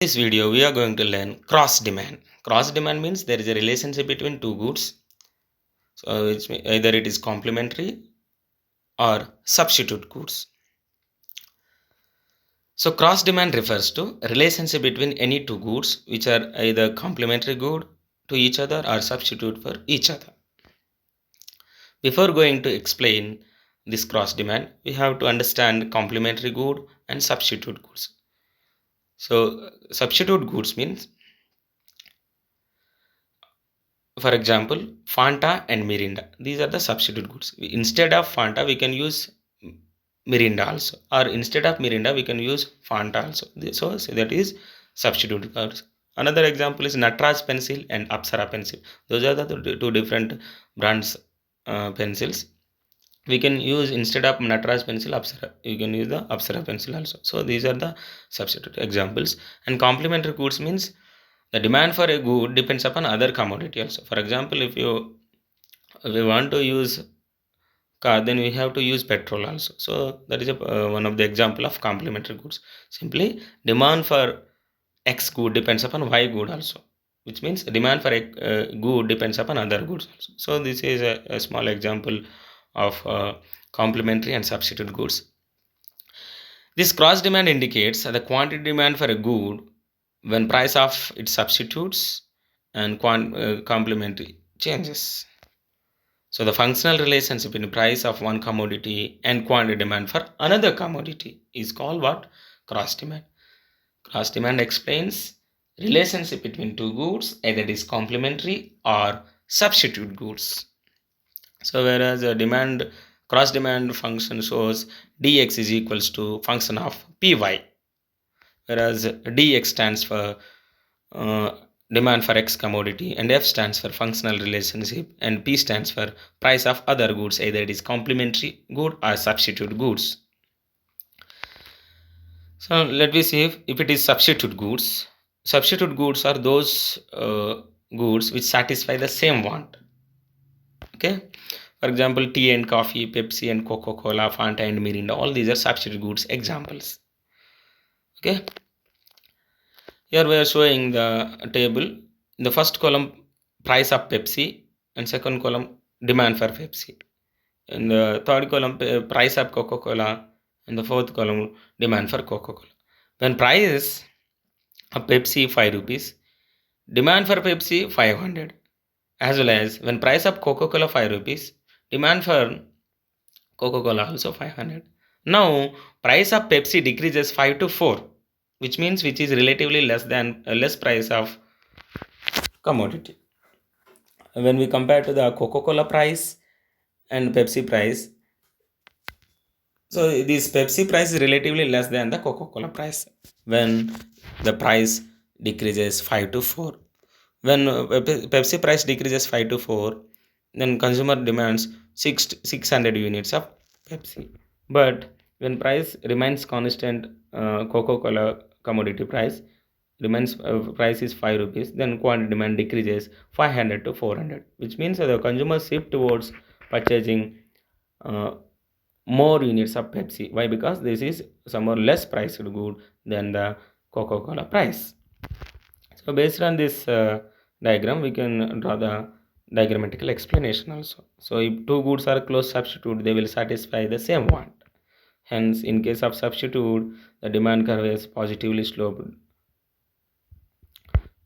This video we are going to learn cross demand. Cross demand means there is a relationship between two goods. So either it is complementary or substitute goods. So cross demand refers to a relationship between any two goods which are either complementary good to each other or substitute for each other. Before going to explain this cross demand, we have to understand complementary good and substitute goods. So substitute goods means, for example, Fanta and Mirinda. These are the substitute goods. Instead of Fanta, we can use Mirinda also, or instead of Mirinda, we can use Fanta also. So that is substitute goods. Another example is Natraj pencil and Apsara pencil. Those are the two different brands pencils. We can use instead of Natraj pencil Apsara. You can use the Apsara pencil also. So these are the substitute examples. And complementary goods means the demand for a good depends upon other commodity also. For example, if we want to use car, then we have to use petrol also. So that is one of the example of complementary goods. Simply demand for X good depends upon Y good also, which means demand for a good depends upon other goods also. So this is a small example of complementary and substitute goods. This cross demand indicates the quantity demand for a good when price of its substitutes and complementary changes. So the functional relationship in price of one commodity and quantity demand for another commodity is called what? Cross demand. Cross demand explains relationship between two goods, either it is complementary or substitute goods. So whereas a demand cross demand function shows dx is equals to function of py, whereas dx stands for uh, demand for X commodity, and F stands for functional relationship, and P stands for price of other goods, either it is complementary good or substitute goods. So let me see if it is substitute goods. Substitute goods are those goods which satisfy the same want. Okay. For example, tea and coffee, Pepsi and Coca-Cola, Fanta and Mirinda, all these are substitute goods examples. Okay. Here we are showing the table. In the first column, price of Pepsi, and second column, demand for Pepsi. In the third column, price of Coca-Cola, and the fourth column, demand for Coca-Cola. When price of Pepsi 5 rupees, demand for Pepsi 500, as well as when price of Coca-Cola 5 rupees, demand for Coca-Cola also 500. Now price of Pepsi decreases 5 to 4, which is relatively less than less price of commodity. When we compare to the Coca-Cola price and Pepsi price, so this Pepsi price is relatively less than the Coca-Cola price when the price decreases 5 to 4. When Pepsi price decreases 5 to 4, then consumer demands 600 units of Pepsi. But when price remains constant, Coca-Cola commodity price remains price is 5 rupees, then quantity demand decreases 500 to 400, which means the consumers shift towards purchasing uh, more units of Pepsi. Why? Because this is somewhat less priced good than the Coca-Cola price. So based on this diagram, we can draw the diagrammatical explanation also. So if two goods are close substitute, they will satisfy the same want. Hence, in case of substitute, the demand curve is positively sloped.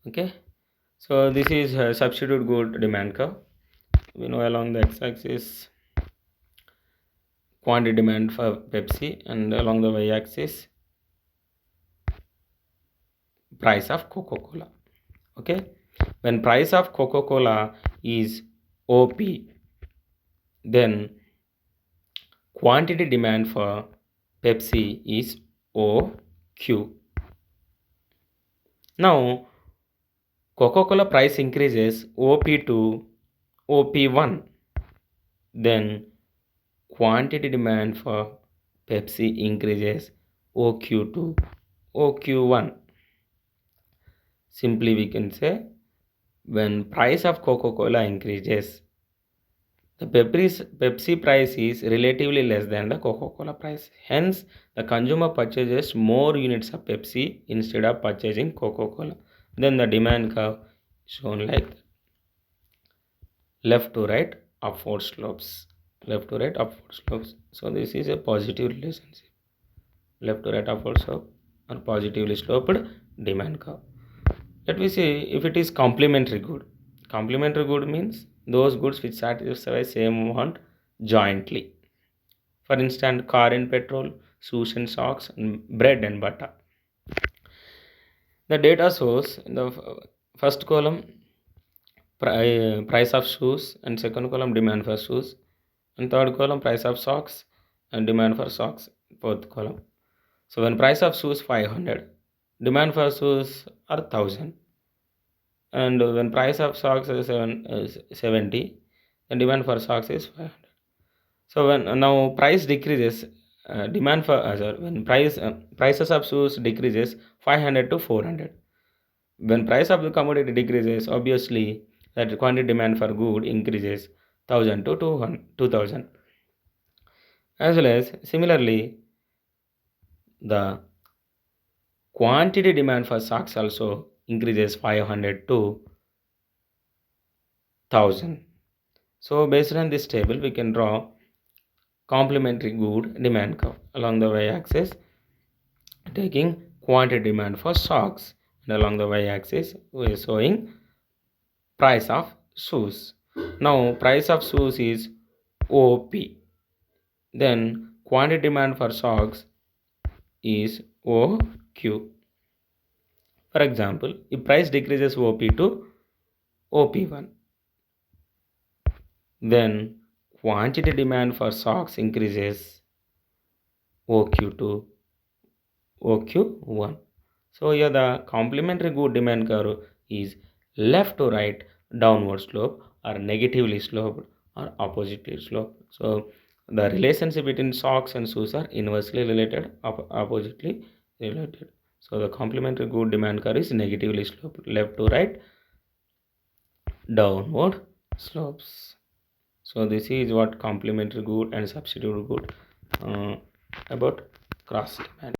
Okay. So this is substitute good demand curve. We know along the x-axis quantity demand for Pepsi, and along the y-axis price of Coca-Cola. Okay. When price of Coca-Cola is OP, then quantity demand for Pepsi is OQ. Now Coca-Cola price increases OP to OP1, then quantity demand for Pepsi increases OQ to OQ1. Simply we can say when price of Coca-Cola increases, The Pepsi price is relatively less than the Coca-Cola price. Hence, the consumer purchases more units of Pepsi instead of purchasing Coca-Cola. Then the demand curve shown like left to right upward slopes. Left to right upward slopes. So this is a positive relationship. Left to right upward slope or positively sloped demand curve. Let me see if it is complementary good. Complementary good means those goods which satisfy same want jointly. For instance, car and petrol, shoes and socks, and bread and butter. The data shows in the first column price of shoes, and second column demand for shoes, and third column price of socks and demand for socks, fourth column. So when price of shoes 500, demand for shoes are 1000, and when price of socks is 70, the demand for socks is 500. So when now price decreases, demand for sorry, when prices of shoes decreases 500 to 400. When price of the commodity decreases, obviously that quantity demand for good increases 1000 to 2000. As well as similarly, the quantity demand for socks also increases 500 to 1000. So based on this table, we can draw complementary good demand curve along the y-axis, taking quantity demand for socks, and along the y-axis we are showing price of shoes. Now price of shoes is OP. Then quantity demand for socks is OQ. For example, if price decreases OP to OP1, then quantity demand for socks increases OQ to OQ1. So here the complementary good demand curve is left to right downward slope or negatively sloped or oppositely sloped. So the relationship between socks and shoes are inversely related, oppositely related. So the complementary good demand curve is negatively sloped, left to right downward slopes. So this is what complementary good and substitute good about cross demand.